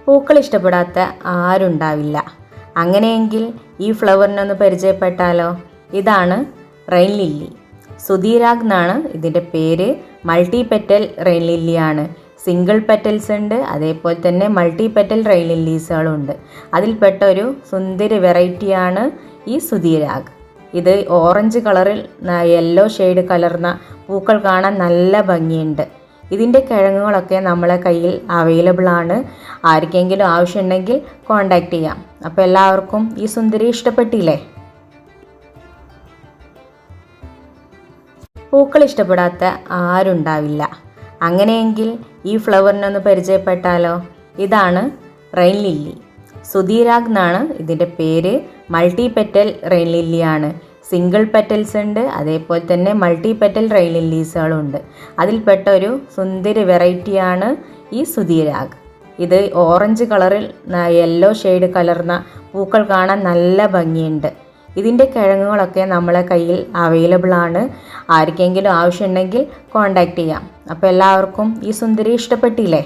പൂക്കൾ ഇഷ്ടപ്പെടാത്ത ആരുണ്ടാവില്ല. അങ്ങനെയെങ്കിൽ ഈ ഫ്ലവറിനൊന്ന് പരിചയപ്പെട്ടാലോ? ഇതാണ് റെയിൻ ലില്ലി. സുധീരാഗ് എന്നാണ് ഇതിൻ്റെ പേര്. മൾട്ടി പെറ്റൽ റെയിൻ ലില്ലിയാണ്. സിംഗിൾ പെറ്റൽസ് ഉണ്ട്, അതേപോലെ തന്നെ മൾട്ടി പെറ്റൽ റെയിൻ ലില്ലീസുകളും ഉണ്ട്. അതിൽപ്പെട്ട ഒരു സുന്ദരി വെറൈറ്റിയാണ് ഈ സുധീരാഗ്. ഇത് ഓറഞ്ച് കളറിൽ യെല്ലോ ഷെയ്ഡ് കലർന്ന പൂക്കൾ കാണാൻ നല്ല ഭംഗിയുണ്ട്. ഇതിൻ്റെ കിഴങ്ങുകളൊക്കെ നമ്മളെ കയ്യിൽ അവൈലബിൾ ആണ്. ആർക്കെങ്കിലും ആവശ്യമുണ്ടെങ്കിൽ കോണ്ടാക്ട് ചെയ്യാം. അപ്പോൾ എല്ലാവർക്കും ഈ സുന്ദരി ഇഷ്ടപ്പെട്ടില്ലേ? പൂക്കൾ ഇഷ്ടപ്പെടാത്ത ആരുണ്ടാവില്ല. അങ്ങനെയെങ്കിൽ ഈ ഫ്ലവറിനൊന്ന് പരിചയപ്പെട്ടാലോ? ഇതാണ് റെയിൻ ലില്ലി. സുധീരാഗ് എന്നാണ് ഇതിൻ്റെ പേര്. മൾട്ടി പെറ്റൽ റെയിൻ ലില്ലിയാണ്. സിംഗിൾ പെറ്റൽസ് ഉണ്ട്, അതേപോലെ തന്നെ മൾട്ടി പെറ്റൽ റെയിൻ ലില്ലീസുകളും ഉണ്ട്. അതിൽപ്പെട്ട ഒരു സുന്ദരി വെറൈറ്റിയാണ് ഈ സുധീരാഗ്. ഇത് ഓറഞ്ച് കളറിൽ യെല്ലോ ഷെയ്ഡ് കലർന്ന പൂക്കൾ കാണാൻ നല്ല ഭംഗിയുണ്ട്. ഇതിൻ്റെ കിഴങ്ങുകളൊക്കെ നമ്മളെ കയ്യിൽ അവൈലബിൾ ആണ്. ആർക്കെങ്കിലും ആവശ്യമുണ്ടെങ്കിൽ കോണ്ടാക്ട് ചെയ്യാം. അപ്പോൾ എല്ലാവർക്കും ഈ സുന്ദരി ഇഷ്ടപ്പെട്ടില്ലേ?